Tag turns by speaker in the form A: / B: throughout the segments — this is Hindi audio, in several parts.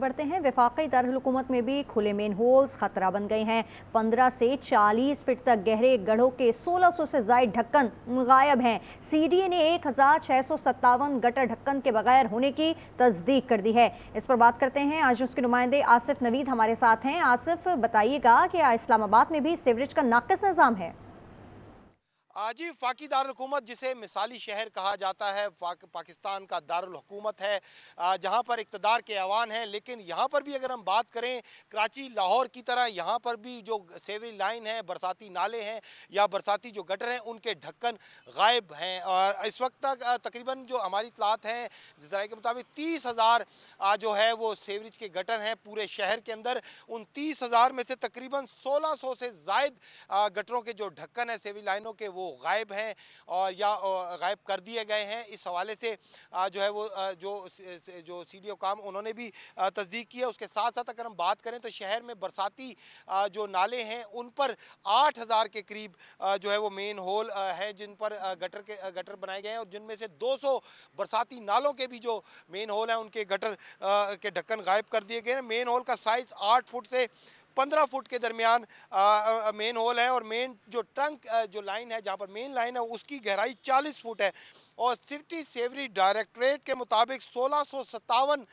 A: बढ़ते हैं। वफाकी दारुल-हुकूमत में भी खुले मेन होल्स खतरा बन गए हैं। 15 से 40 फीट तक गहरे गढ़ों के 1600 से जायद ढक्कन गायब हैं। सीडीए ने 1657 गटर ढक्कन के बगैर होने की तस्दीक कर दी है। इस पर बात करते हैं, आज उसके नुमाइंदे आसिफ नवीद हमारे साथ हैं। आसिफ, बताइएगा कि इस्लामाबाद में भी सीवरेज का नाकिस निज़ाम है।
B: जी, वफाकी दारुल-हुकूमत जिसे मिसाली शहर कहा जाता है, पाकिस्तान का दारुल हुकूमत है, जहाँ पर इक़्तिदार के ऐवान हैं। लेकिन यहाँ पर भी अगर हम बात करें कराची लाहौर की तरह, यहाँ पर भी जो सेवरी लाइन है, बरसाती नाले हैं या बरसाती जो गटर हैं, उनके ढक्कन गायब हैं। और इस वक्त तक तकरीबन जो हमारी इत्तलात हैं ज़राए के मुताबिक 30,000 जो है वो सेवरेज के गटर हैं पूरे शहर के अंदर। उन 30,000 में से तकरीबन 1600 से ज़ायद गटरों के जो ढक्कन है सेवरी लाइनों के, वो गायब हैं और या गायब कर दिए गए हैं। इस हवाले से जो है वो जो सीडीओ काम उन्होंने भी तस्दीक की है। उसके साथ साथ अगर हम बात करें तो शहर में बरसाती जो नाले हैं उन पर 8,000 के करीब जो है वो मेन होल है जिन पर गटर बनाए गए हैं, और जिनमें से 200 बरसाती नालों के भी जो मेन होल हैं उनके गटर के ढक्कन गायब कर दिए गए हैं। मेन होल का साइज़ 8 फुट से 15 फुट के दरमियान मेन होल है, और मेन जो ट्रंक जो लाइन है, जहाँ पर मेन लाइन है, उसकी गहराई 40 फुट है। और सिटी सेवरी डायरेक्टरेट के मुताबिक 1657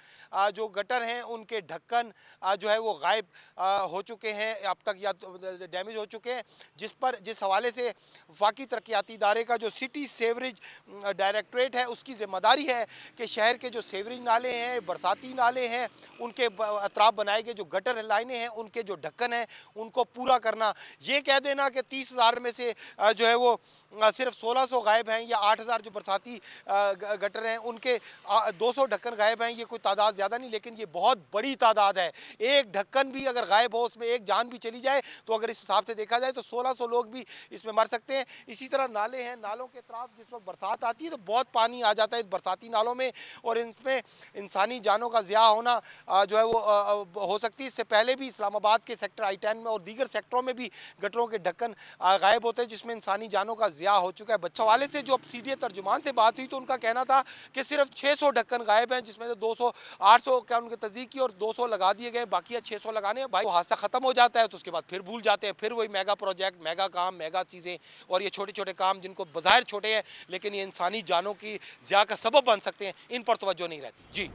B: जो गटर हैं उनके ढक्कन जो है वो गायब हो चुके हैं अब तक, या तो डैमेज हो चुके हैं, जिस हवाले से वफाकी तरक्याती इदारे का जो सिटी सेवरेज डायरेक्टरेट है उसकी ज़िम्मेदारी है कि शहर के जो सेवरेज नाले हैं, बरसाती नाले हैं, उनके अतराफ बनाए गए जो गटर लाइनें हैं, उनके जो ढक्कन हैं उनको पूरा करना। ये कह देना कि 30,000 में से जो है वो सिर्फ 1600 गायब हैं, या 8,000 जो बरसाती गटर हैं उनके 200 ढक्कन गायब हैं, ये कोई तादाद ज़्यादा नहीं, लेकिन ये बहुत बड़ी तादाद है। एक ढक्कन भी अगर गायब हो, उसमें एक जान भी चली जाए, तो अगर इस हिसाब से देखा जाए तो 1600 लोग भी इसमें मर सकते हैं। इसी तरह नाले हैं, नालों के तरफ जिस वक्त बरसात आती है तो बहुत पानी आ जाता है इस बरसाती नालों में, और इनमें इंसानी जानों का ज़िया होना जो है वो हो सकती है। इससे पहले भी इस्लामाबाद के सेक्टर I-10 में और दीगर सेक्टरों में भी गटरों के ढक्कन गायब होते हैं, जिसमें इंसानी जानों का ज़िया हो चुका है। बच्चों वाले से जो अब सीडीए तर्जुमान से बात हुई तो उनका कहना था कि सिर्फ 600 ढक्कन गायब हैं, जिसमें से 200 800 क्या उनकी तस्दीक की और 200 लगा दिए गए, बाकी 600 लगाने हैं। भाई वो हादसा खत्म हो जाता है तो उसके बाद फिर भूल जाते हैं, फिर वही मेगा प्रोजेक्ट, मेगा काम, मेगा चीज़ें, और ये छोटे छोटे काम जिनको बज़ाहिर छोटे हैं लेकिन ये इंसानी जानों की ज़िया का सबब बन सकते हैं, इन पर तवज्जो नहीं रहती। जी।